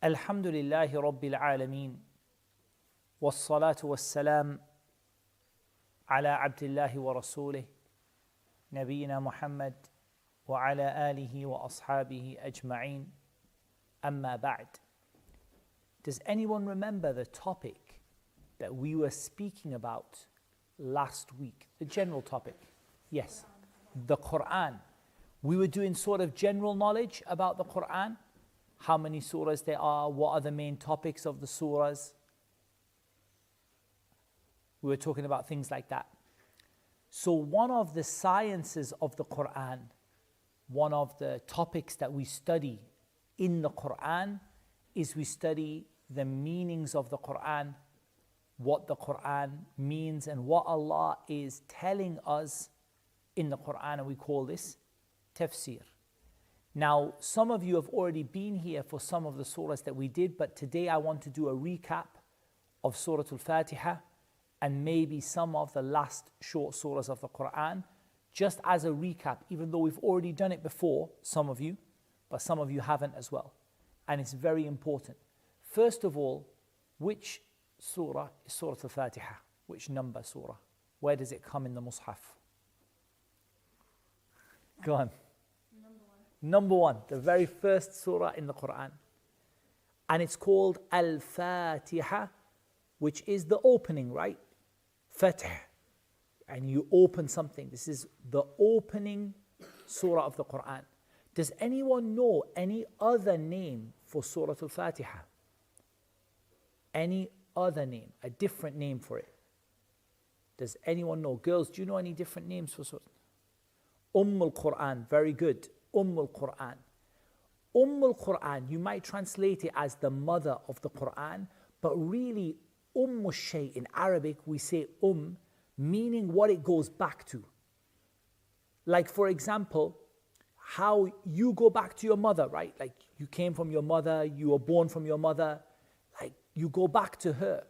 الحمد لله رب العالمين والصلاة والسلام على عبد الله ورسوله نبينا محمد وعلى آله وأصحابه أجمعين أما بعد. Does anyone remember the topic that we were speaking about last week? The general topic? Yes, the Quran. We were doing sort of general knowledge about the Quran. How many surahs there are, what are the main topics of the surahs. We were talking about things like that. So one of the sciences of the Quran, one of the topics that we study in the Quran is we study the meanings of the Quran, what the Quran means and what Allah is telling us in the Quran, and we call this tafsir. Now, some of you have already been here for some of the surahs that we did, but today I want to do a recap of Surah Al-Fatiha and maybe some of the last short surahs of the Quran, just as a recap, even though we've already done it before, some of you, but some of you haven't as well. And it's very important. First of all, which surah is Surah Al-Fatiha? Which number surah? Where does it come in the Mus'haf? Go on. Number one, the very first surah in the Quran. And it's called Al-Fatiha, which is the opening, right? Fatih. And you open something. This is the opening surah of the Quran. Does anyone know any other name for Surah Al-Fatiha? Any other name, a different name for it? Does anyone know? Girls, do you know any different names for Surah? Al-Quran, very good. Al-Quran. Al-Quran, you might translate it as the mother of the Quran, but really Shay in Arabic, we say meaning what it goes back to. Like for example, how you go back to your mother, right? Like you came from your mother, you were born from your mother, like you go back to her.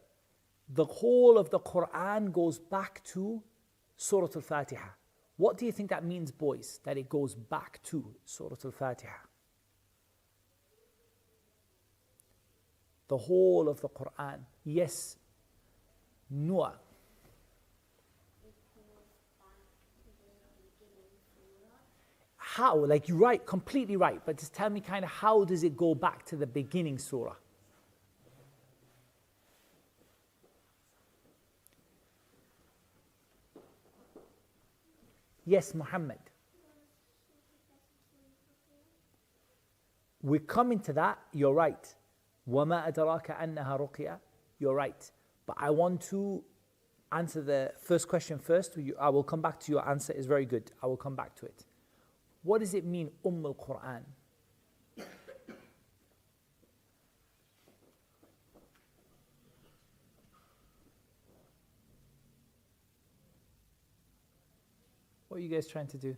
The whole of the Quran goes back to Surah Al-Fatiha. What do you think that means, boys, that it goes back to Surah Al-Fatiha? The whole of the Quran. Yes. Noah. How? Like you're right, completely right. But just tell me kind of how does it go back to the beginning surah? Yes, Muhammad. We're coming to that. You're right. وَمَا أَدْرَاكَ أَنَّهَا رُقْيَةٌ. You're right. But I want to answer the first question first. I will come back to your answer. It's very good. I will come back to it. What does it mean, Al-Quran? What are you guys trying to do?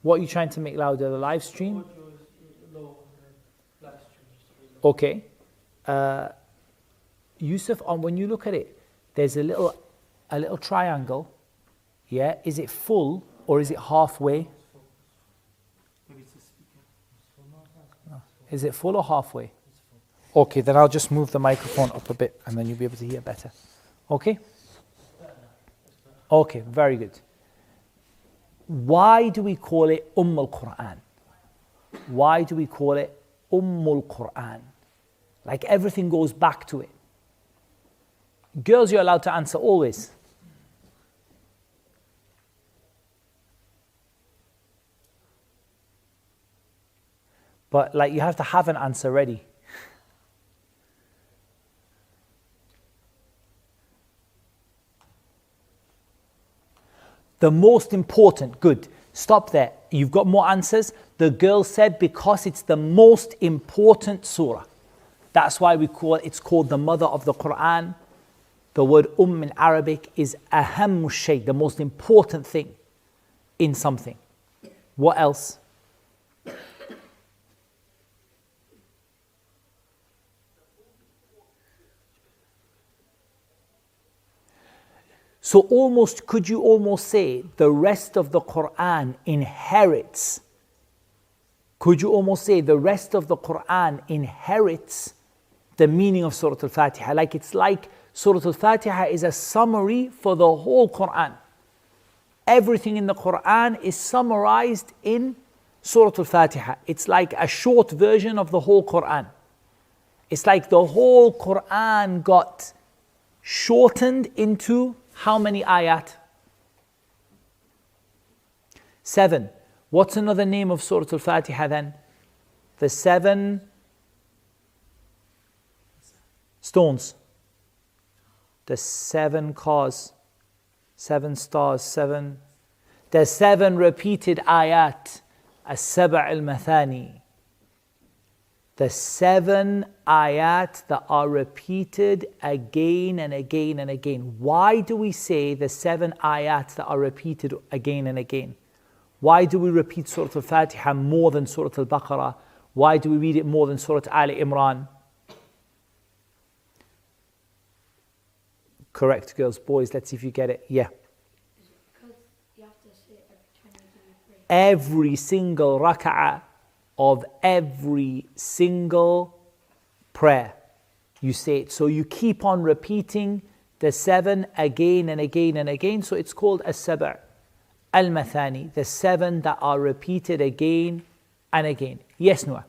What are you trying to make louder? The live stream? Okay. Yusuf, when you look at it, there's a little triangle. Yeah. Is it full or is it halfway? Is it full or halfway? Okay, then I'll just move the microphone up a bit and then you'll be able to hear better. Okay? Okay, very good. Why do we call it Al-Quran? Why do we call it Al-Quran? Like everything goes back to it. Girls, you're allowed to answer always. But like you have to have an answer ready. The most important, good. Stop there. You've got more answers. The girl said because it's the most important surah. That's why it's called the mother of the Quran. The word in Arabic is ahammu shay, the most important thing in something. What else? So almost, could you almost say the rest of the Quran inherits? Could you almost say the rest of the Quran inherits the meaning of Surah Al-Fatiha? Like it's like Surah Al-Fatiha is a summary for the whole Quran. Everything in the Quran is summarized in Surah Al-Fatiha. It's like a short version of the whole Quran. It's like the whole Quran got shortened into how many ayat? 7. What's another name of Surah Al-Fatiha then? The 7 stones. The 7 cause. 7 stars, 7. The 7 repeated ayat. As-Sab' al-Mathani. The 7 ayat that are repeated again and again and again. Why do we say the 7 ayat that are repeated again and again? Why do we repeat Surah Al-Fatiha more than Surah Al-Baqarah? Why do we read it more than Surah Ali Imran? Correct, girls, boys, let's see if you get it. Yeah. Because you have to say it every time you pray. Every single rak'ah of every single prayer, you say it. So you keep on repeating the 7 again and again and again. So it's called As-Sab' al-Mathani, the 7 that are repeated again and again. Yes, Noah?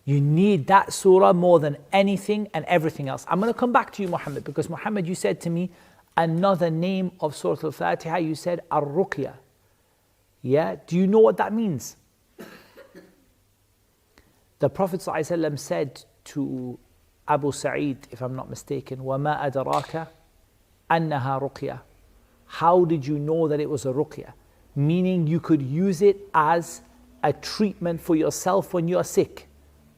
You need that surah more than anything and everything else. I'm going to come back to you, Muhammad, because Muhammad, you said to me another name of Surah Al-Fatiha. You said Ar-Ruqya. Yeah? Do you know what that means? The Prophet ﷺ said to Abu Sa'id, if I'm not mistaken, وَمَا أَدْرَاكَ أَنَّهَا رُقْيَةٌ. How did you know that it was a ruqya? Meaning you could use it as a treatment for yourself when you're sick.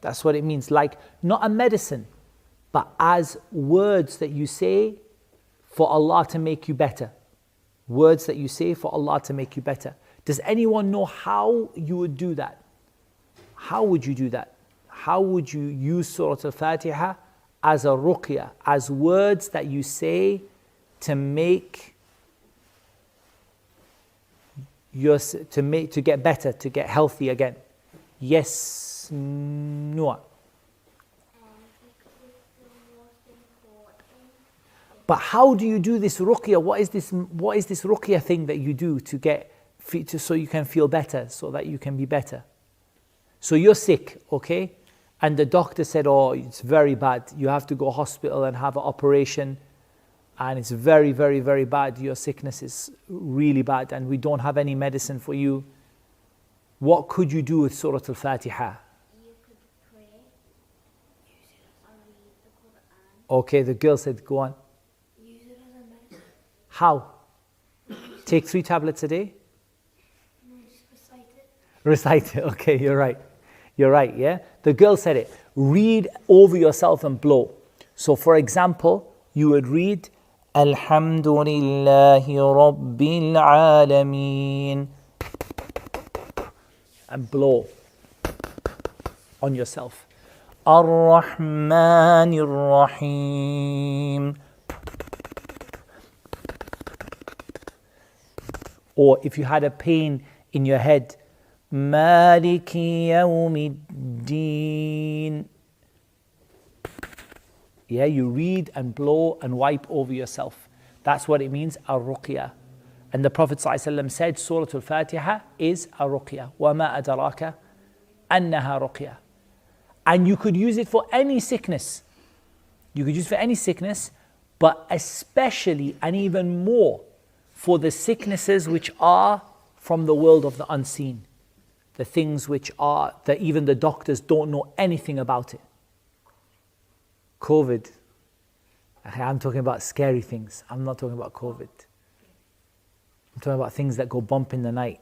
That's what it means. Like, not a medicine, but as words that you say for Allah to make you better. Words that you say for Allah to make you better. Does anyone know how you would do that? How would you do that? How would you use Surah Al-Fatiha as a ruqya, as words that you say to make to get better, to get healthy again? Yes, Noah. But how do you do this ruqya? What is this ruqya thing that you do to get so you can feel better, so that you can be better? So you're sick, okay? And the doctor said, oh, it's very bad. You have to go to hospital and have an operation. And it's very, very, very bad. Your sickness is really bad and we don't have any medicine for you. What could you do with Surah Al-Fatiha? You could pray, use it or read the Quran. Okay, the girl said, go on. Use it as a medicine. How? Take 3 tablets a day? No, just recite it. Recite it. Okay, you're right. You're right, yeah? The girl said it. Read over yourself and blow. So for example, you would read, Alhamdulillahi Rabbil Alameen, and blow on yourself. Ar-Rahmanir Rahim. Or if you had a pain in your head, Maliki Yawmiddin. Yeah, you read and blow and wipe over yourself. That's what it means, Ar-Ruqya. And the Prophet ﷺ said, Surah Al-Fatiha is Ar-Ruqya. وَمَا أَدْرَاكَ أَنَّهَا رُقْيَةٌ. And you could use it for any sickness. You could use it for any sickness, but especially and even more for the sicknesses which are from the world of the unseen. The things which are, that even the doctors don't know anything about it. COVID. I'm talking about scary things. I'm not talking about COVID. I'm talking about things that go bump in the night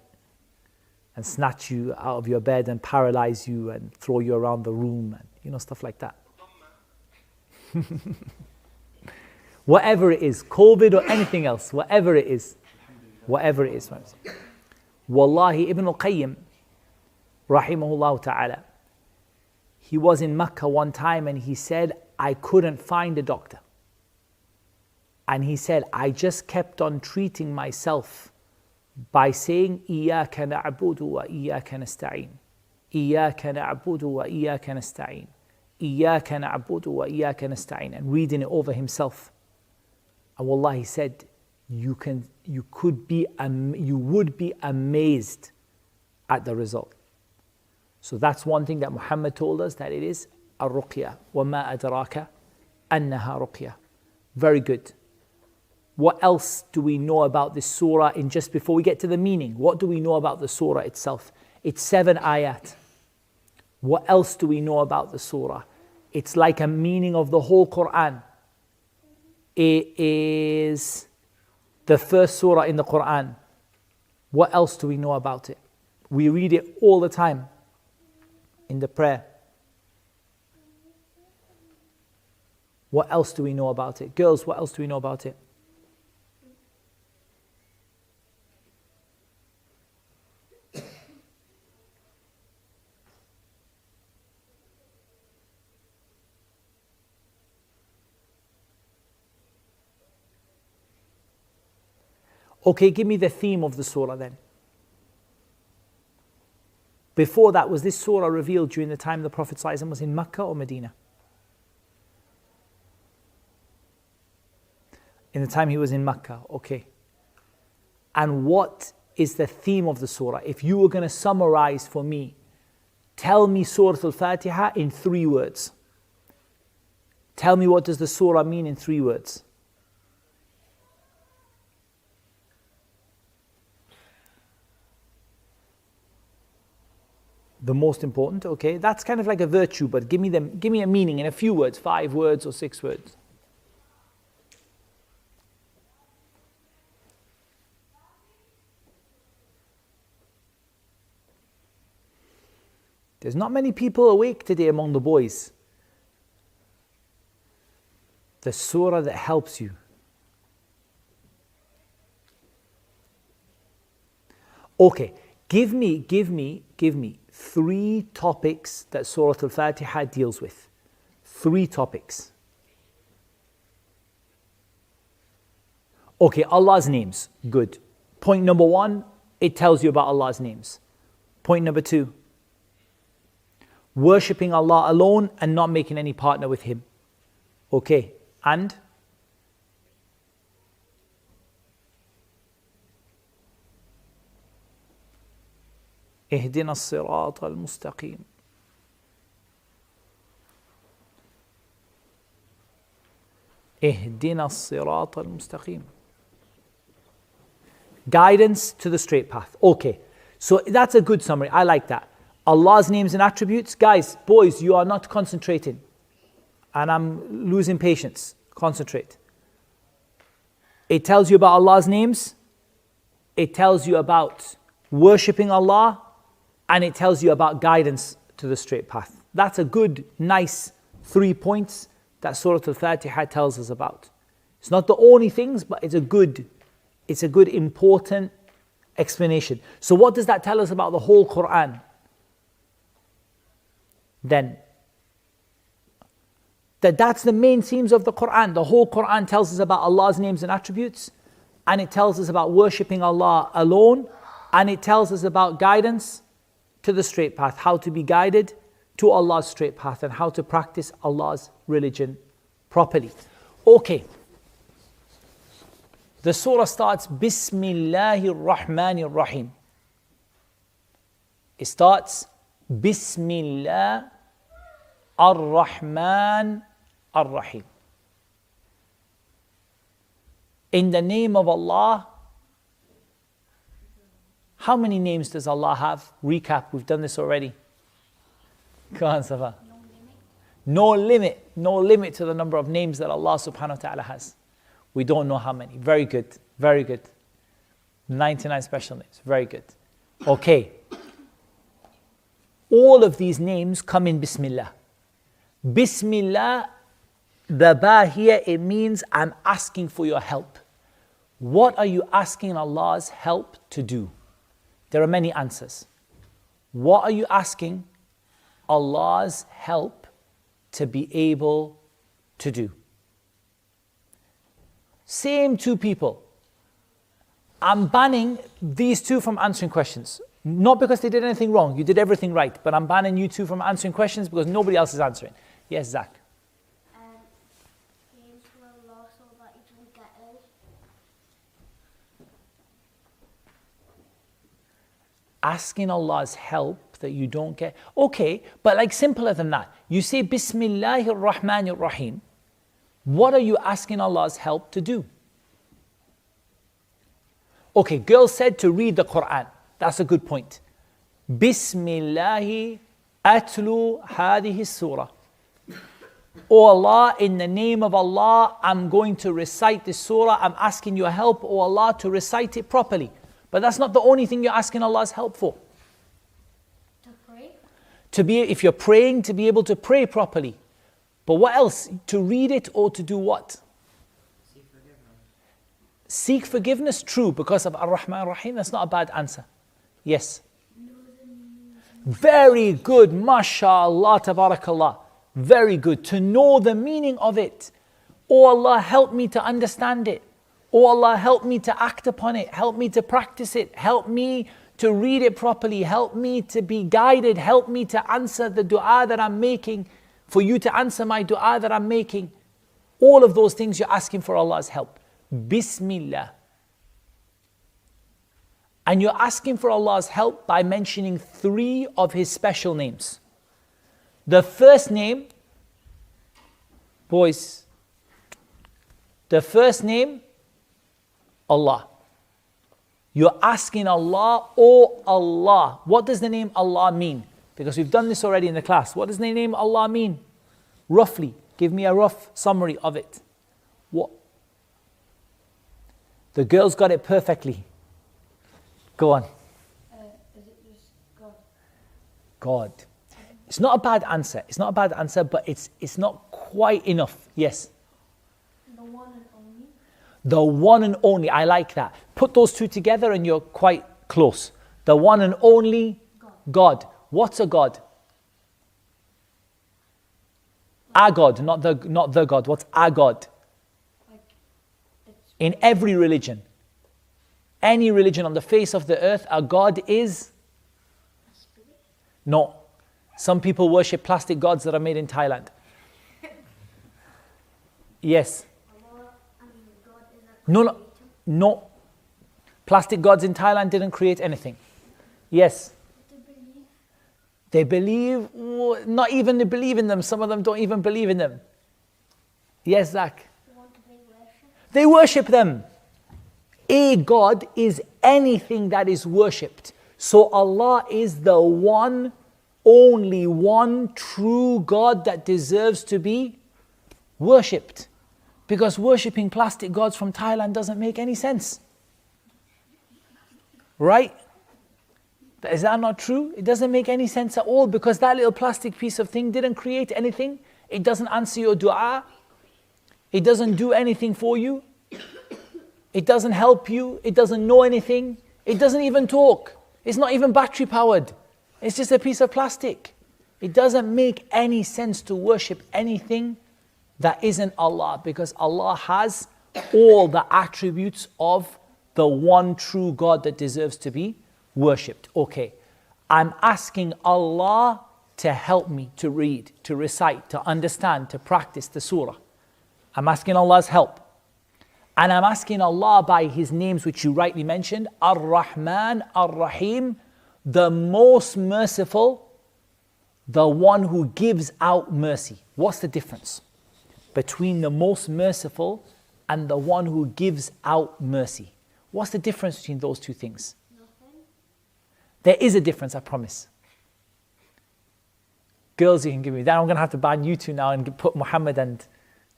and snatch you out of your bed and paralyze you and throw you around the room and, stuff like that. Whatever it is, COVID or anything else, whatever it is. Wallahi, Ibn al-Qayyim, rahimahullah ta'ala, he was in Mecca one time and he said, I couldn't find a doctor. And he said, I just kept on treating myself by saying, إِيَّاكَ نَعْبُدُ وَإِيَّاكَ نَسْتَعِينُ إِيَّاكَ نَعْبُدُ وَإِيَّاكَ نَسْتَعِينُ إِيَّاكَ نَعْبُدُ وَإِيَّاكَ نَسْتَعِينُ, and reading it over himself. And wallah, he said, you would be amazed at the result. So that's one thing that Muhammad told us, that it is الرقية وما أدراك أنها رقية. Very good. What else do we know about this surah? In just before we get to the meaning, what do we know about the surah itself? It's 7 ayat. What else do we know about the surah? It's like a meaning of the whole Quran. It is the first surah in the Quran. What else do we know about it? We read it all the time in the prayer. What else do we know about it? Girls, what else do we know about it? Okay, give me the theme of the surah then. Before that, was this surah revealed during the time the Prophet ﷺ was in Mecca or Medina? In the time he was in Mecca, okay. And what is the theme of the surah? If you were going to summarize for me, tell me Surah Al-Fatiha in 3 words. Tell me, what does the surah mean in 3 words? The most important, okay. That's kind of like a virtue, but give me a meaning in a few words, 5 words or 6 words. There's not many people awake today among the boys. The surah that helps you. Okay, give me 3 topics that Surah Al-Fatiha deals with. 3 topics. Okay, Allah's names. Good. Point number 1, it tells you about Allah's names. Point number 2, worshipping Allah alone and not making any partner with Him. Okay, and? اهدنا الصراط المستقيم. اهدنا الصراط المستقيم. Guidance to the straight path. Okay, so that's a good summary. I like that. Allah's names and attributes. Guys, boys, you are not concentrating. And I'm losing patience. Concentrate. It tells you about Allah's names. It tells you about worshipping Allah. And it tells you about guidance to the straight path. That's a good, nice 3 points that Surah Al-Fatiha tells us about. It's not the only things, but it's a good, important explanation. So what does that tell us about the whole Quran? Then, that's the main themes of the Quran. The whole Quran tells us about Allah's names and attributes, and it tells us about worshipping Allah alone, and it tells us about guidance to the straight path, how to be guided to Allah's straight path and how to practice Allah's religion properly. Okay. The surah starts, Bismillahir Rahmanir Rahim. It starts, Bismillah Ar-Rahman Ar-Rahim. In the name of Allah. How many names does Allah have? Recap, we've done this already. Go on, Safa. No limit to the number of names that Allah subhanahu wa ta'ala has. We don't know how many. Very good, very good. 99 special names, very good. Okay. All of these names come in Bismillah. Bismillah, the ba here, it means I'm asking for your help. What are you asking Allah's help to do? There are many answers. What are you asking Allah's help to be able to do? Same two people. I'm banning these two from answering questions. Not because they did anything wrong, you did everything right, but I'm banning you two from answering questions because nobody else is answering. Yes, Zach. Games for Allah so that you don't get ill. Asking Allah's help that you don't get. Okay, but like simpler than that. You say Bismillahir Rahmanir Rahim. What are you asking Allah's help to do? Okay, girl said to read the Quran. That's a good point. Bismillahi atlu hadihi surah. Oh Allah, in the name of Allah, I'm going to recite this surah. I'm asking your help, oh Allah, to recite it properly. But that's not the only thing you're asking Allah's help for. To pray? If you're praying, to be able to pray properly. But what else? To read it or to do what? Seek forgiveness, true, because of Ar-Rahman Ar-Rahim. That's not a bad answer. Yes. Very good, mashallah, tabarakallah. Very good. To know the meaning of it. Oh Allah, help me to understand it. Oh Allah, help me to act upon it. Help me to practice it. Help me to read it properly. Help me to be guided. Help me to answer the dua that I'm making. For you to answer my dua that I'm making. All of those things you're asking for Allah's help. Bismillah. And you're asking for Allah's help by mentioning 3 of His special names. The first name, boys, the first name, Allah. You're asking Allah, oh Allah. What does the name Allah mean? Because we've done this already in the class. What does the name Allah mean? Roughly, give me a rough summary of it. What? The girls got it perfectly. Go on. Is it just God? God. It's not a bad answer. It's not a bad answer, but it's not quite enough. Yes. The one and only? The one and only. I like that. Put those two together and you're quite close. The one and only God. What's a God? A God, not the God. What's a God? Like, it's In every religion. Any religion on the face of the earth, a God is? a spirit? No. Some people worship plastic gods that are made in Thailand. Yes. Allah, I mean, God is a No, no, creator. no. Plastic gods in Thailand didn't create anything. Yes. To believe. They believe, not even they believe in them. Some of them don't even believe in them. Yes, Zach. The one to be worshipped. They worship them. A God is anything that is worshipped. So Allah is the one, only one true God that deserves to be worshipped. Because worshipping plastic gods from Thailand doesn't make any sense. Right? Is that not true? It doesn't make any sense at all because that little plastic piece of thing didn't create anything. It doesn't answer your dua. It doesn't do anything for you. It doesn't help you. It doesn't know anything. It doesn't even talk. It's not even battery powered. It's just a piece of plastic. It doesn't make any sense to worship anything that isn't Allah because Allah has all the attributes of the one true God that deserves to be worshipped. Okay, I'm asking Allah to help me to read, to recite, to understand, to practice the surah. I'm asking Allah's help. And I'm asking Allah by His names, which you rightly mentioned, Ar-Rahman, Ar-Rahim, the most merciful, the one who gives out mercy. What's the difference between the most merciful and the one who gives out mercy? What's the difference between those two things? Nothing. There is a difference, I promise. Girls, you can give me that. I'm going to have to ban you two now and put Muhammad and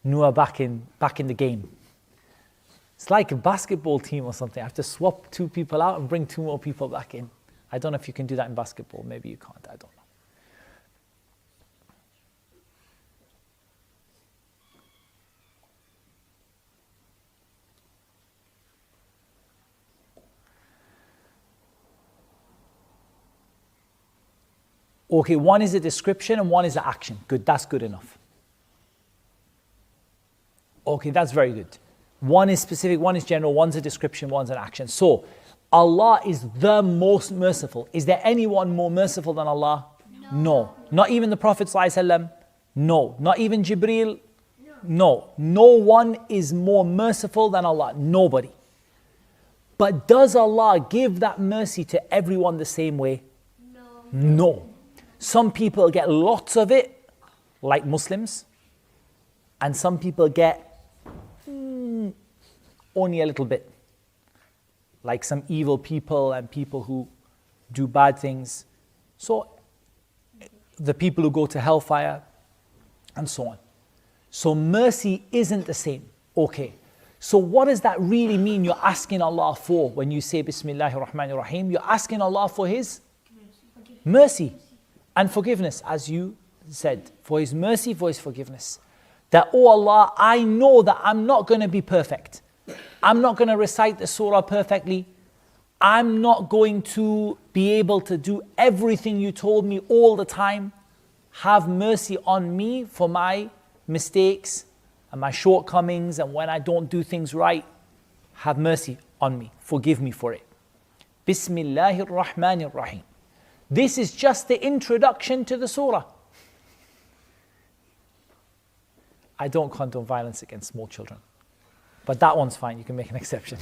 Noah back in the game. It's like a basketball team or something. I have to swap 2 people out and bring 2 more people back in. I don't know if you can do that in basketball. Maybe you can't. I don't know. Okay, one is a description and one is an action. Good, that's good enough. Okay, that's very good. One is specific, one is general, one's a description, one's an action. So, Allah is the most merciful. Is there anyone more merciful than Allah? No. Not even the Prophet ﷺ? No. Not even Jibreel? No. No one is more merciful than Allah. Nobody. But does Allah give that mercy to everyone the same way? No. Some people get lots of it, like Muslims, and some people get only a little bit, like some evil people and people who do bad things. So, the people who go to hellfire, and so on. So, mercy isn't the same. Okay. So, what does that really mean you're asking Allah for when you say Bismillahir Rahmanir Rahim? You're asking Allah for His mercy and forgiveness, as you said, for His mercy, for His forgiveness. That, oh Allah, I know that I'm not going to be perfect. I'm not going to recite the surah perfectly. I'm not going to be able to do everything you told me all the time. Have mercy on me for my mistakes and my shortcomings, and when I don't do things right, have mercy on me. Forgive me for it. Bismillahir Rahmanir Rahim. This is just the introduction to the surah. I don't condone violence against small children. But that one's fine, you can make an exception.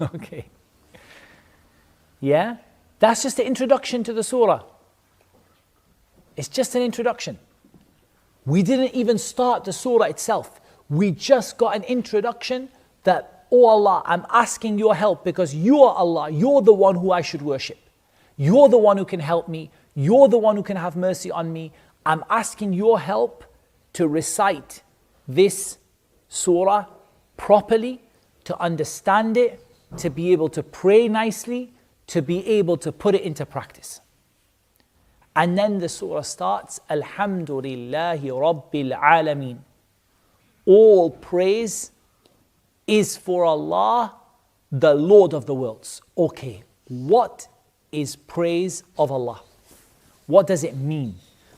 Okay. Yeah? That's just the introduction to the surah. It's just an introduction. We didn't even start the surah itself. We just got an introduction that, oh Allah, I'm asking your help because you are Allah. You're the one who I should worship. You're the one who can help me. You're the one who can have mercy on me. I'm asking your help to recite this surah properly, to understand it, to be able to pray nicely, to be able to put it into practice. And then the surah starts, Alhamdulillahi Rabbil Alameen. All praise is for Allah, the Lord of the worlds. Okay, what is praise of Allah? What does it mean?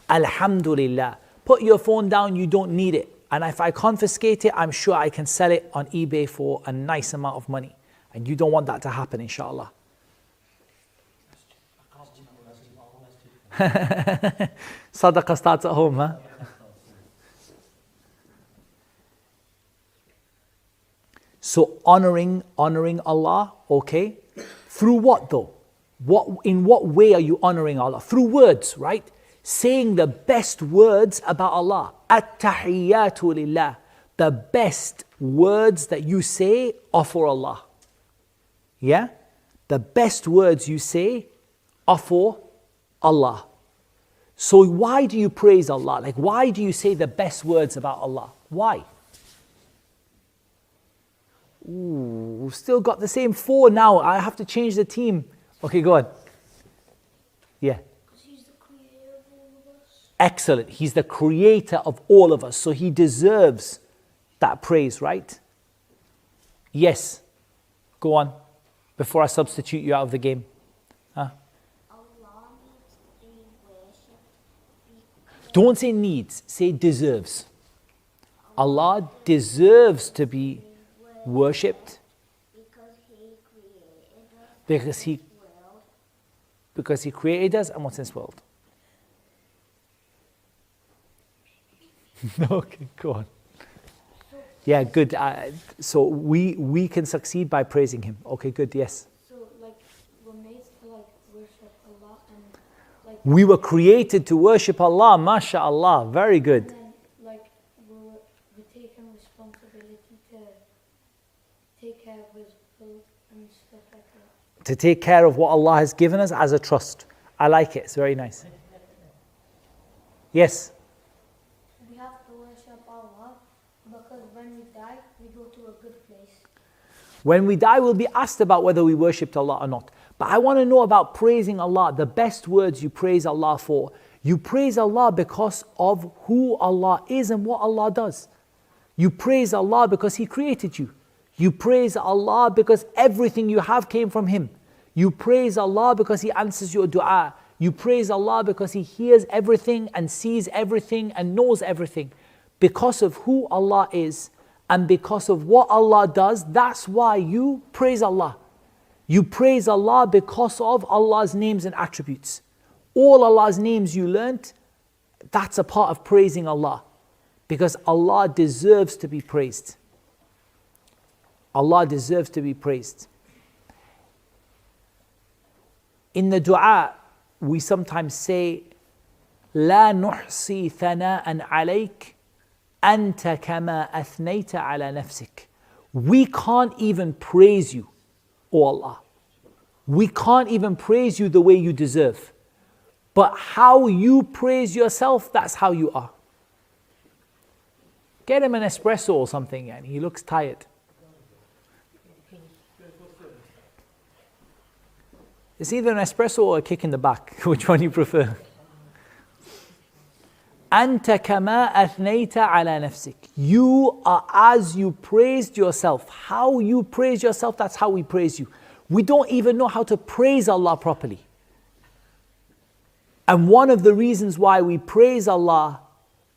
Alhamdulillah. Put your phone down, you don't need it. And if I confiscate it, I'm sure I can sell it on eBay for a nice amount of money. And you don't want that to happen, inshallah. Sadaqah starts at home, huh? So honoring Allah, okay? Through what though? In what way are you honoring Allah? Through words, right? Saying the best words about Allah. At-tahiyyatu lillah. The best words that you say are for Allah. Yeah? The best words you say are for Allah. So why do you praise Allah? Like, why do you say the best words about Allah? Why? Ooh, we've still got the same 4 now. I have to change the team. Okay, go on. Yeah. Because He's the creator of all of us. Excellent. He's the creator of all of us. So He deserves that praise, right? Yes. Go on. Before I substitute you out of the game. Huh? Allah needs to be worshipped. Don't say needs, say deserves. Allah deserves to be worshipped Because He created us. Because He created us and what's in this world. Okay, go on. Yeah, good. So we can succeed by praising Him. Okay, good. Yes. So, like, we're made to, like, worship Allah and, like... We were created to worship Allah. MashaAllah. Very good. And then, like, we're taking responsibility to take care of His will and stuff like that. To take care of what Allah has given us as a trust. I like it. It's very nice. Yes. We have to worship Allah because when we die, we go to a good place. When we die, we'll be asked about whether we worshipped Allah or not. But I want to know about praising Allah. The best words you praise Allah for. You praise Allah because of who Allah is and what Allah does. You praise Allah because He created you. You praise Allah because everything you have came from Him. You praise Allah because He answers your dua. You praise Allah because He hears everything and sees everything and knows everything. Because of who Allah is and because of what Allah does, that's why you praise Allah. You praise Allah because of Allah's names and attributes. All Allah's names you learnt, that's a part of praising Allah. Because Allah deserves to be praised. Allah deserves to be praised. In the dua, we sometimes say, لا نحصي ثناء عليك أنت كما أثنيت على نفسك. We can't even praise you, O Allah. We can't even praise you the way you deserve. But how you praise yourself, that's how you are. Get him an espresso or something, and he looks tired. It's either an espresso or a kick in the back. Which one you prefer? أنت كما أثنيت على نفسك. You are as you praised yourself. How you praise yourself, that's how we praise you. We don't even know how to praise Allah properly. And one of the reasons why we praise Allah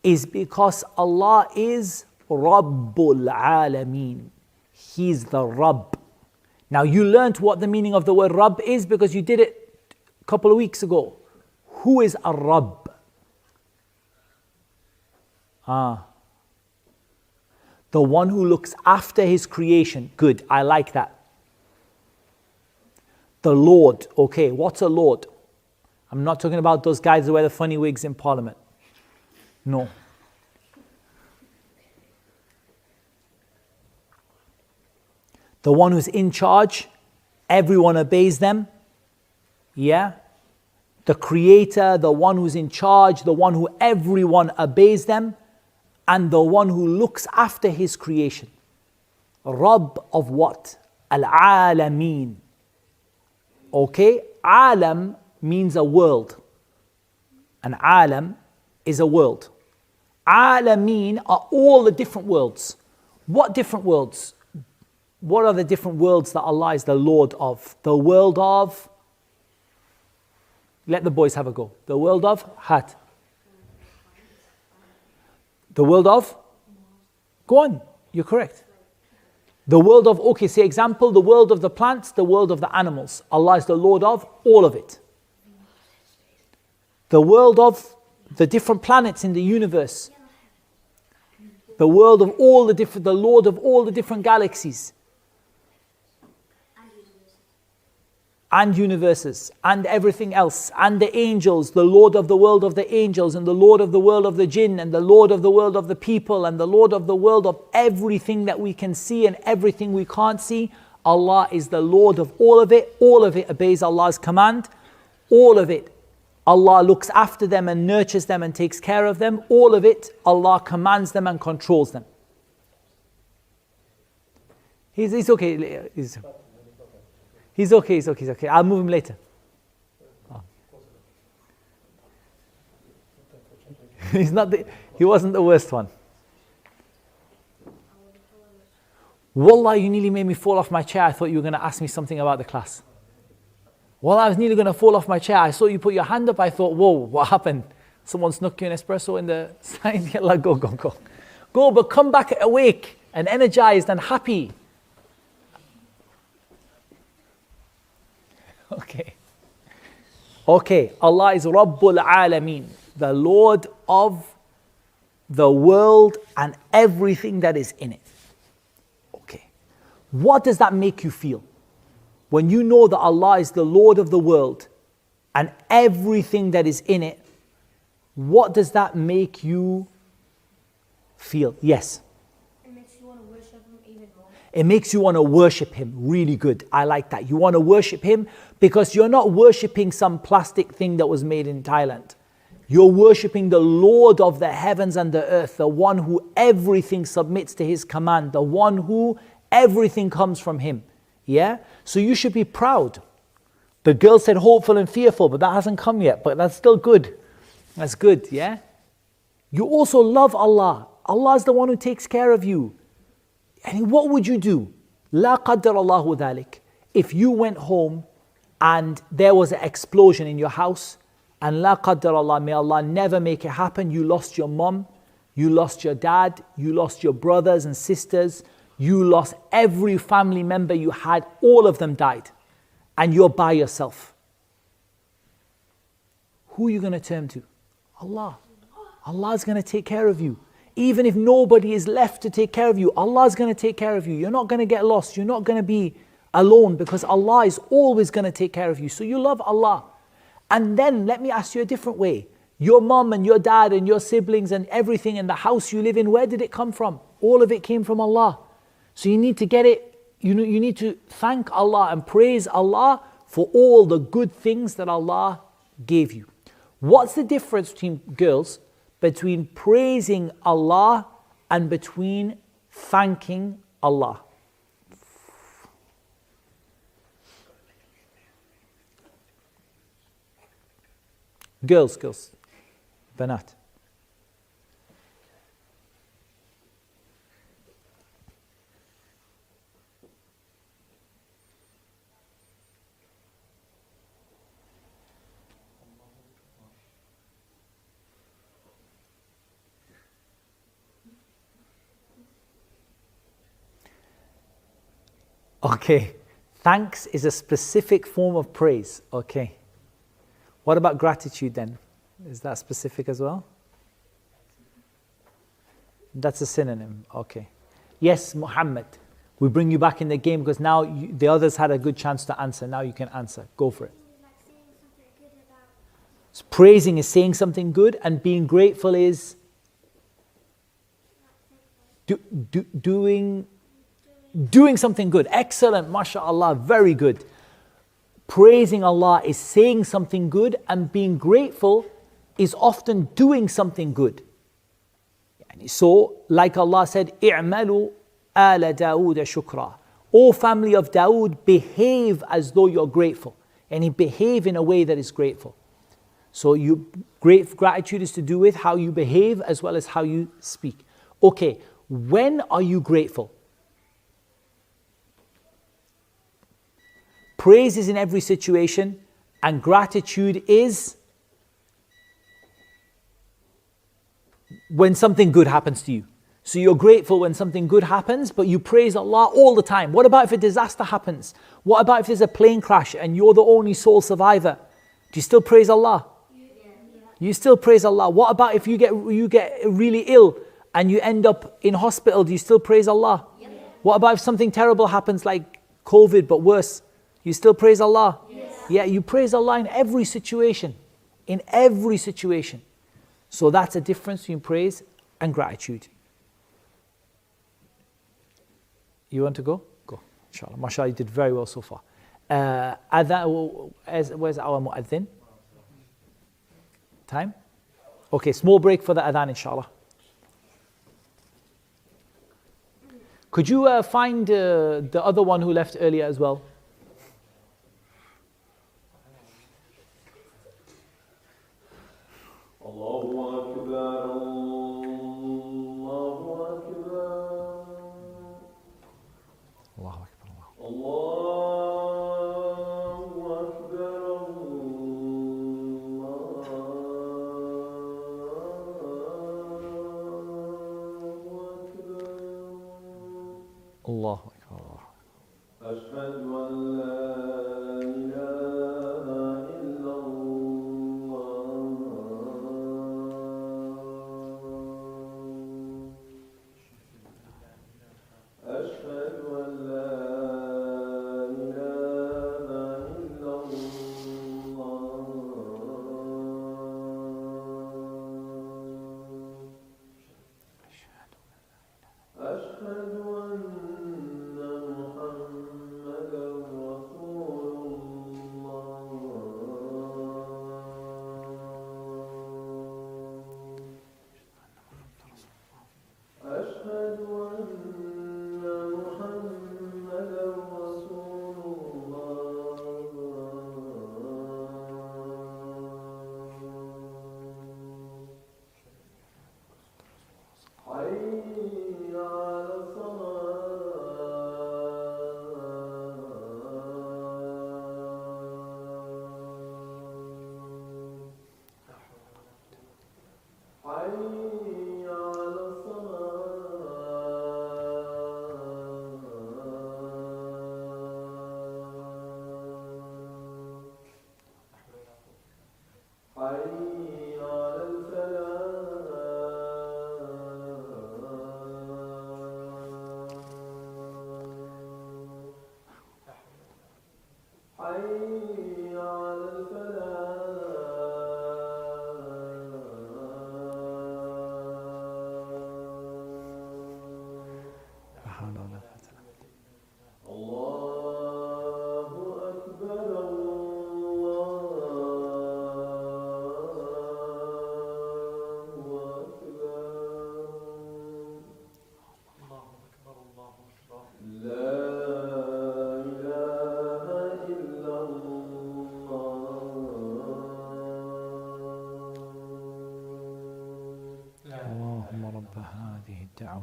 is because Allah is Rabbul Alameen. He's the Rabb. Now you learnt what the meaning of the word Rabb is because you did it a couple of weeks ago. Who is a Rabb? The one who looks after his creation. Good, I like that. The Lord. Okay, what's a Lord? I'm not talking about those guys who wear the funny wigs in Parliament. No. The one who's in charge, everyone obeys them. Yeah? The creator, the one who's in charge, the one who everyone obeys them, and the one who looks after his creation. Rabb of what? Al-Alameen. Okay? Alam means a world. An alam is a world. Alameen are all the different worlds. What different worlds? What are the different worlds that Allah is the Lord of? The world of, let the boys have a go. The world of Hat. The world of, go on, you're correct. The world of, okay, say example, the world of the plants, the world of the animals. Allah is the Lord of all of it. The world of the different planets in the universe. The world of all the different, the Lord of all the different galaxies. And universes, and everything else, and the angels, the Lord of the world of the angels, and the Lord of the world of the jinn, and the Lord of the world of the people, and the Lord of the world of everything that we can see and everything we can't see. Allah is the Lord of all of it obeys Allah's command, all of it. Allah looks after them and nurtures them and takes care of them, all of it, Allah commands them and controls them. He's okay. He's okay. I'll move him later. Oh. He wasn't the worst one. Wallah, you nearly made me fall off my chair. I thought you were going to ask me something about the class. Wallah, I was nearly going to fall off my chair. I saw you put your hand up. I thought, whoa, what happened? Someone snuck you an espresso in the side? Go. Go, but come back awake and energized and happy. Okay, Allah is Rabbul Alameen, the Lord of the world and everything that is in it. Okay, what does that make you feel? When you know that Allah is the Lord of the world and everything that is in it, what does that make you feel? Yes? It makes you want to worship Him even more. It makes you want to worship Him. Really good. I like that. You want to worship Him because you're not worshipping some plastic thing that was made in Thailand. You're worshipping the Lord of the heavens and the earth, the one who everything submits to His command, the one who everything comes from Him. Yeah? So you should be proud. The girl said hopeful and fearful, but that hasn't come yet, but that's still good. That's good, yeah? You also love Allah. Allah is the one who takes care of you. And what would you do? La qaddar Allahu dhalik. If you went home and there was an explosion in your house, and la qaddar Allah, may Allah never make it happen, you lost your mom, you lost your dad, you lost your brothers and sisters, you lost every family member you had, all of them died, and you're by yourself. Who are you going to turn to? Allah. Allah is going to take care of you. Even if nobody is left to take care of you, Allah is going to take care of you. You're not going to get lost. You're not going to be alone, because Allah is always going to take care of you. So you love Allah. And then let me ask you a different way. Your mom and your dad and your siblings and everything in the house you live in, where did it come from? All of it came from Allah. So you need to get it, you need to thank Allah and praise Allah for all the good things that Allah gave you. What's the difference between, girls, between praising Allah and between thanking Allah? Girls, Banat. Okay, thanks is a specific form of praise. Okay. What about gratitude then? Is that specific as well? That's a synonym. Okay. Yes, Muhammad. We bring you back in the game because now the others had a good chance to answer. Now you can answer. Go for it. So praising is saying something good, and being grateful is doing something good. Excellent, mashallah, very good. Praising Allah is saying something good, and being grateful is often doing something good. So, like Allah said, "I'malu ala Dawood shukra." O family of Dawood, behave as though you're grateful, and behave in a way that is grateful. So, gratitude is to do with how you behave as well as how you speak. Okay, when are you grateful? Praise is in every situation, and gratitude is when something good happens to you. So you're grateful when something good happens, but you praise Allah all the time. What about if a disaster happens? What about if there's a plane crash and you're the only sole survivor? Do you still praise Allah? You still praise Allah. What about if you get really ill and you end up in hospital? Do you still praise Allah? What about if something terrible happens like COVID but worse? You still praise Allah? Yes. Yeah, you praise Allah in every situation. In every situation. So that's a difference between praise and gratitude. You want to go? Go. Inshallah. MashaAllah, you did very well so far. Where's our mu'adhin? Time? Okay, small break for the adhan, inshallah. Could you find the other one who left earlier as well? Allahu Akbar.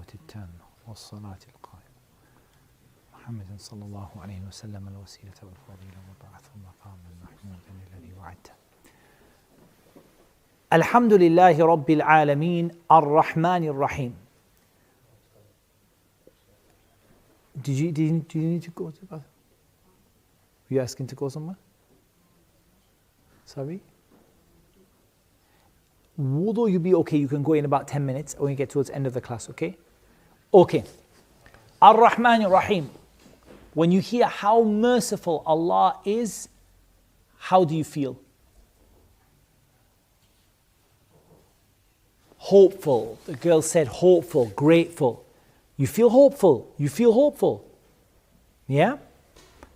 الدعوة التامة والصلاة القائمة محمد صلى الله عليه وسلم الوسيلة والفضيلة وبعثه مقاما محمودا الذي وعدته. الحمد لله رب العالمين الرحمن الرحيم. Do you need to go to the bathroom? Were you asking to go somewhere? Sorry? Although you'll be okay, you can go in about 10 minutes when you get towards the end of the class, okay? Okay. Ar-Rahman Ar-Rahim. When you hear how merciful Allah is, how do you feel? Hopeful. The girl said hopeful, grateful. You feel hopeful. You feel hopeful. Yeah?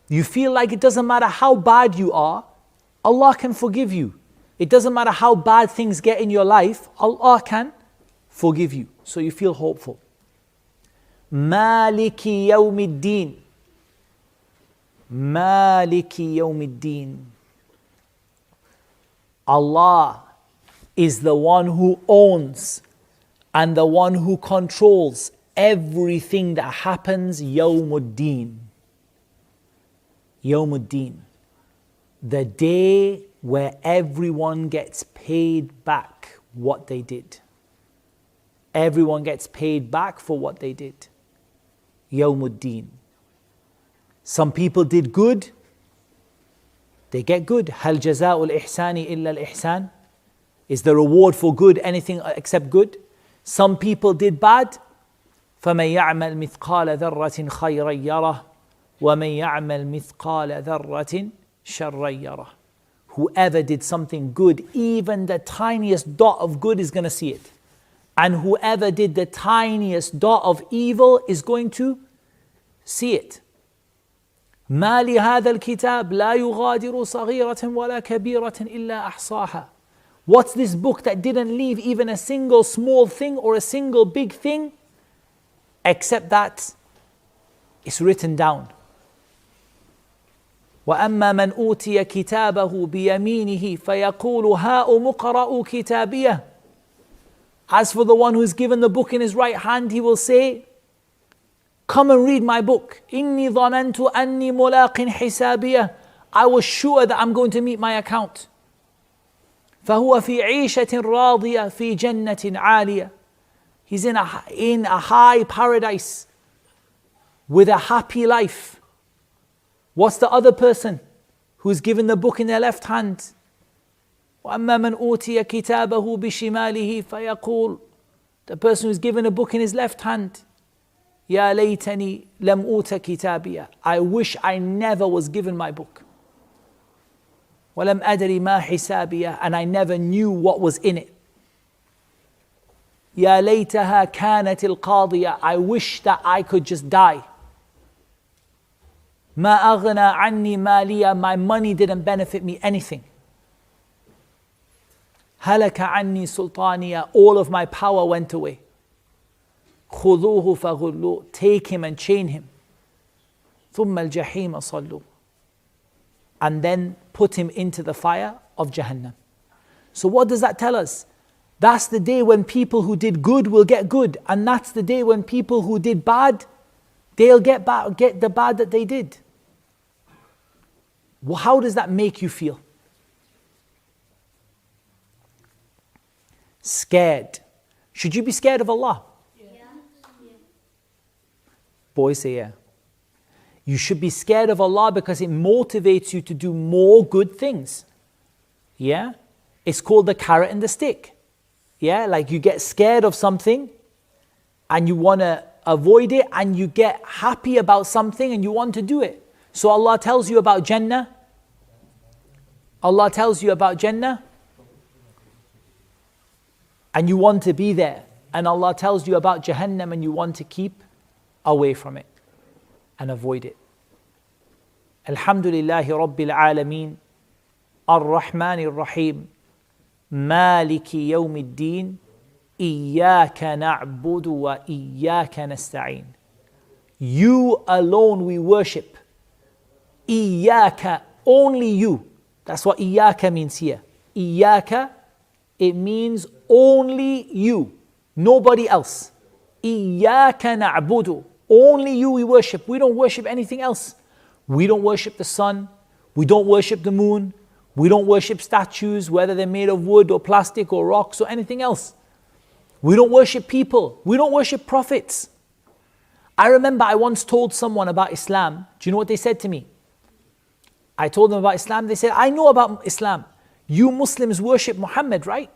You feel like it doesn't matter how bad you are, Allah can forgive you. It doesn't matter how bad things get in your life, Allah can forgive you. So you feel hopeful. Maliki yawmiddin. Maliki yawmiddin. Allah is the one who owns and the one who controls everything that happens yawmuddin. Yawmuddin. The day where everyone gets paid back what they did. Everyone gets paid back for what they did. Yawmuddin. Some people did good, they get good. Hal jaza'ul ihsani illa al-ihsan? Is the reward for good anything except good? Some people did bad. فَمَنْ يَعْمَلْ مِثْقَالَ ذَرَّةٍ خَيْرًا يَرَهُ وَمَنْ يَعْمَلْ مِثْقَالَ ذَرَّةٍ شَرًّا يَرَهُ. Whoever did something good, even the tiniest dot of good is going to see it. And whoever did the tiniest dot of evil is going to see it. ما لهذا الكتاب لا يغادر صغيرة ولا كبيرة إلا أحصاها. What's this book that didn't leave even a single small thing or a single big thing, except that it's written down. وَأَمَّا مَنْ أُوتِيَ كِتَابَهُ بِيَمِينِهِ فَيَقُولُ هَاؤُمُ اقْرَءُوا كِتَابِيَهْ. As for the one who is given the book in his right hand, he will say, come and read my book. إِنِّي ظَنَنْتُ أَنِّي مُلَاقٍ حِسَابِيَهْ. I was sure that I'm going to meet my account. فَهُوَ فِي عِيشَةٍ رَاضِيَةٍ فِي جَنَّةٍ عَالِيَةٍ. He's in a high paradise with a happy life. What's the other person who's given the book in their left hand? وَأَمَّا مَنْ أُوتِيَ كِتَابَهُ بِشِمَالِهِ فَيَقُولُ. The person who's given a book in his left hand. يَا لَيْتَنِي لَمْ أُوتَ كِتَابِيَهْ. I wish I never was given my book. وَلَمْ أَدْرِ مَا حِسَابِيَهْ. And I never knew what was in it. يَا لَيْتَهَا كَانَتِ الْقَاضِيَةِ. I wish that I could just die. مَا أَغْنَى عَنِّي مَالِيَهْ. My money didn't benefit me anything. هَلَكَ عَنِّي سُلْطَانِيَهْ. All of my power went away. خُذُوهُ فَغُلُّوهُ. Take him and chain him. ثُمَّ الْجَحِيمَ صَلُّوهُ. And then put him into the fire of Jahannam. So what does that tell us? That's the day when people who did good will get good. And that's the day when people who did bad, they'll get the bad that they did. Well, how does that make you feel? Scared. Should you be scared of Allah? Boys say yeah. You should be scared of Allah because it motivates you to do more good things. Yeah? It's called the carrot and the stick. Yeah? Like you get scared of something and you want to avoid it, and you get happy about something and you want to do it. So Allah tells you about Jannah. Allah tells you about Jannah and you want to be there. And Allah tells you about Jahannam and you want to keep away from it and avoid it. Alhamdulillahi Rabbil Alameen, Ar-Rahman Ar-Rahim, Maliki Yawmiddin, Iyyaka na'budu wa Iyyaka nasta'in. You alone we worship. Iyyaka, only you. That's what Iyyaka means here. Iyyaka, it means only you, nobody else. إِيَّاكَ نَعْبُدُ. Only you we worship. We don't worship anything else. We don't worship the sun. We don't worship the moon. We don't worship statues, whether they're made of wood or plastic or rocks or anything else. We don't worship people. We don't worship prophets. I remember I once told someone about Islam. Do you know what they said to me? I told them about Islam. They said, I know about Islam. You Muslims worship Muhammad, right?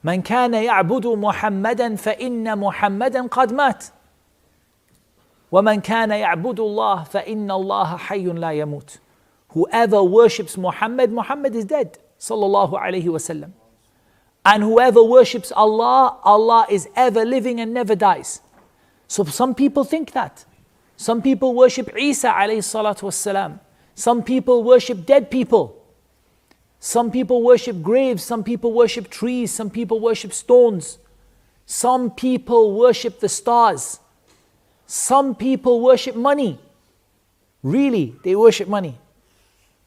من كان يعبد محمدا فإن محمدا قد مات ومن كان يعبد الله فإن الله حي لا يموت. Whoever worships Muhammad, Muhammad is dead. Sallallahu alayhi wasallam. And whoever worships Allah, Allah is ever living and never dies. So some people think that. Some people worship Isa alayhi salatu wasalam. Some people worship dead people. Some people worship graves. Some people worship trees. Some people worship stones. Some people worship the stars. Some people worship money. Really, they worship money.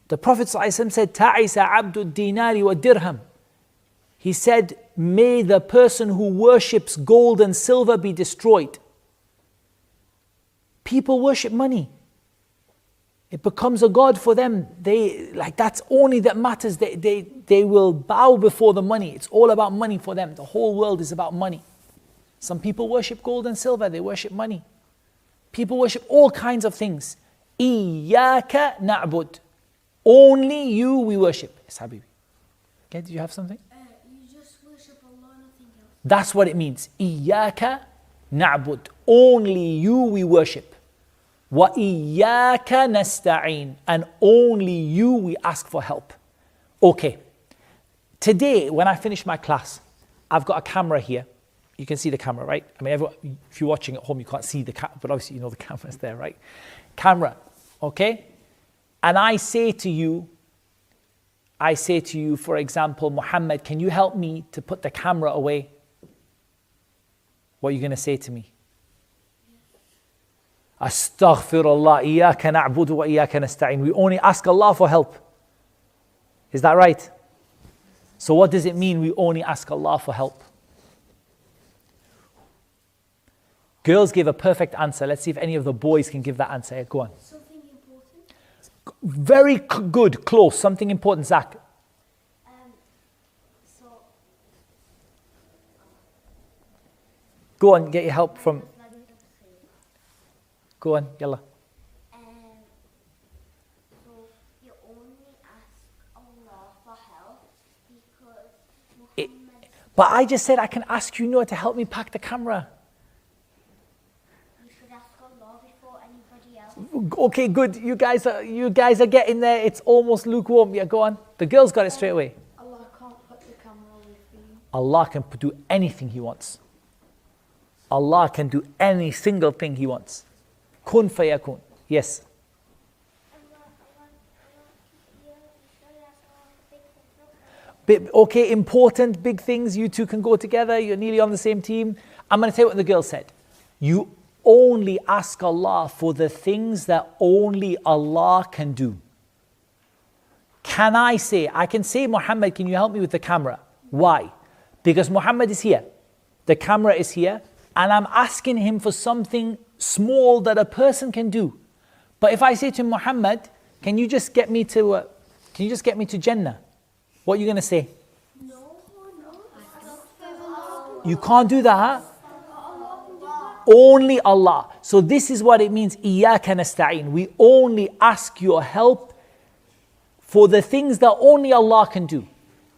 The Prophet ﷺ said, Ta'isa abdu dinari wa dirham. He said, may the person who worships gold and silver be destroyed. People worship money. It becomes a god for them. That's only that matters. They will bow before the money. It's all about money for them. The whole world is about money. Some people worship gold and silver. They worship money. People worship all kinds of things. Iyaka na'bud. Only you we worship. Yes, Habibi. Okay, did you have something? You just worship Allah, nothing else. That's what it means. Iyaka na'bud. Only you we worship. Wa iyyaka nasta'in. And only you we ask for help. Okay. Today, when I finish my class, I've got a camera here. You can see the camera, right? I mean, if you're watching at home, you can't see the camera, but obviously you know the camera's there, right? Camera, okay? And I say to you, for example, Muhammad, can you help me to put the camera away? What are you going to say to me? Astaghfirullah, iyaka na'budu wa iyaka nasta'in. We only ask Allah for help. Is that right? So what does it mean we only ask Allah for help? Girls gave a perfect answer. Let's see if any of the boys can give that answer. Go on. Something important. Very good, close. Something important, Zach. So Go on, get your help from. Go on, yalla. so you only ask Allah for help because Muhammad. But I just said I can ask you, Noah, to help me pack the camera. You should ask Allah before anybody else. Okay, good. You guys are getting there. It's almost lukewarm. Yeah, go on. The girls got it straight away. Allah can't put the camera away for you. Allah can do anything He wants. Allah can do any single thing He wants. Kun fayakun. Yes. Okay, important, big things. You two can go together. You're nearly on the same team. I'm going to tell you what the girl said. You only ask Allah for the things that only Allah can do. I can say, Muhammad, can you help me with the camera? Why? Because Muhammad is here. The camera is here. And I'm asking him for something small that a person can do. But if I say to Muhammad, can you just get me to Jannah? What are you going to say? No. You can't do that, huh? Only Allah. So this is what it means, Iyaka nasta'in. We only ask your help for the things that only Allah can do.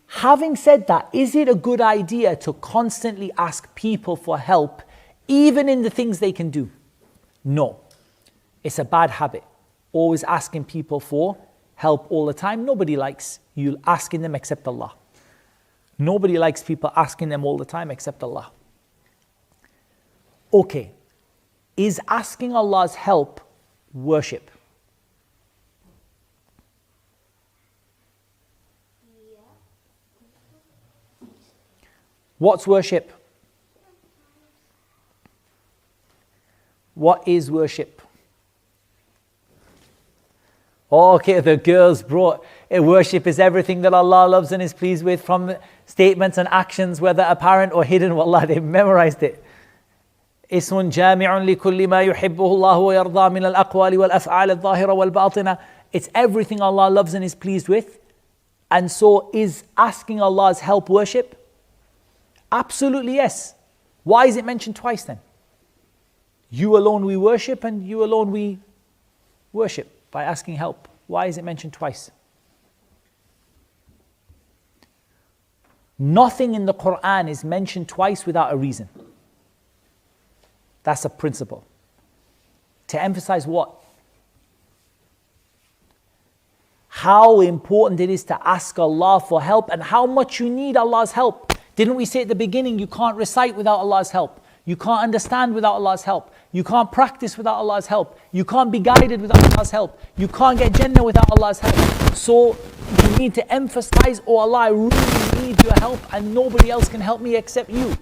Having said that, is it a good idea to constantly ask people for help, even in the things they can do? No. It's a bad habit. Always asking people for help all the time. Nobody likes you asking them except Allah. Nobody likes people asking them all the time except Allah. Okay. Is asking Allah's help worship? What's worship? What is worship? Okay, the girls brought worship is everything that Allah loves and is pleased with, from statements and actions, whether apparent or hidden. Wallah, they memorized it. اسم جامع لكل ما يحبه الله ويرضى من الأقوال والأفعال الظاهرة والباطنة. It's everything Allah loves and is pleased with. And so is asking Allah's help worship? Absolutely yes. Why is it mentioned twice then? You alone we worship, and you alone we worship by asking help. Why is it mentioned twice? Nothing in the Quran is mentioned twice without a reason. That's a principle. To emphasize what? How important it is to ask Allah for help and how much you need Allah's help. Didn't we say at the beginning, you can't recite without Allah's help? You can't understand without Allah's help. You can't practice without Allah's help. You can't be guided without Allah's help. You can't get Jannah without Allah's help. So you need to emphasize, oh Allah, I really need your help and nobody else can help me except you.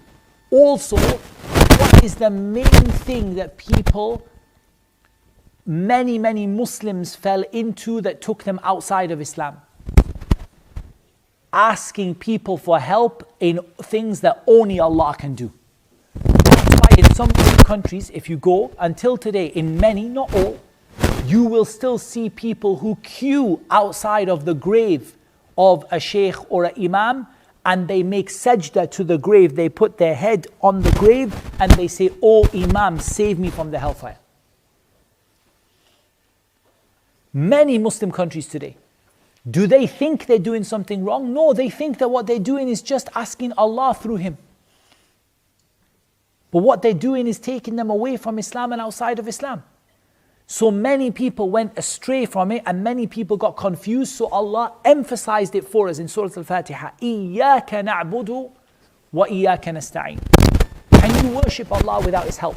Also, what is the main thing that many Muslims fell into that took them outside of Islam? Asking people for help in things that only Allah can do. That's why in some countries, if you go, until today, in many, not all, you will still see people who queue outside of the grave of a sheikh or an imam, and they make sajda to the grave. They put their head on the grave and they say, "Oh Imam, save me from the hellfire." Many Muslim countries today, do they think they're doing something wrong? No, they think that what they're doing is just asking Allah through him. But what they're doing is taking them away from Islam and outside of Islam. So many people went astray from it and many people got confused. So Allah emphasized it for us in Surah Al-Fatiha. إِيَّاكَ نَعْبُدُ وَإِيَّاكَ نَسْتَعِينُ. Can you worship Allah without His help?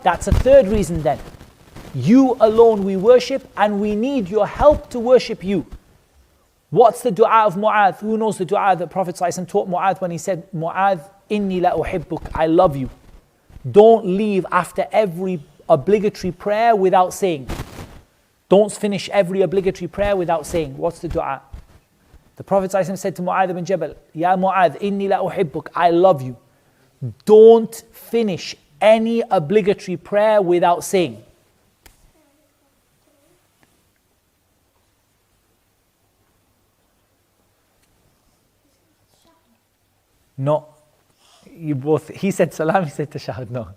That's a third reason then. You alone we worship and we need your help to worship you. What's the dua of Mu'adh? Who knows the dua that Prophet ﷺ taught Mu'adh when he said, Mu'adh, inni la uhibbuk, I love you. Don't leave after every obligatory prayer without saying. Don't finish every obligatory prayer without saying. What's the dua? The Prophet ﷺ said to Mu'adh ibn Jabal, Ya Mu'adh, inni la uhibbuk, I love you. Don't finish any obligatory prayer without saying. No. You both, he said salam, he said tashahud. No.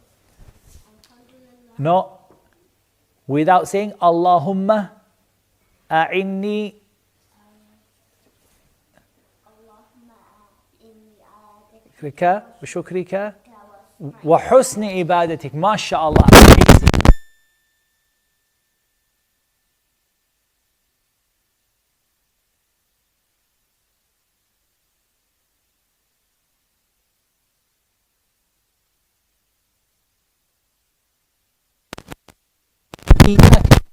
No. Without saying Allahumma a'inni شكرك وشكرك وحسن عبادتك. ما شاء الله. إياك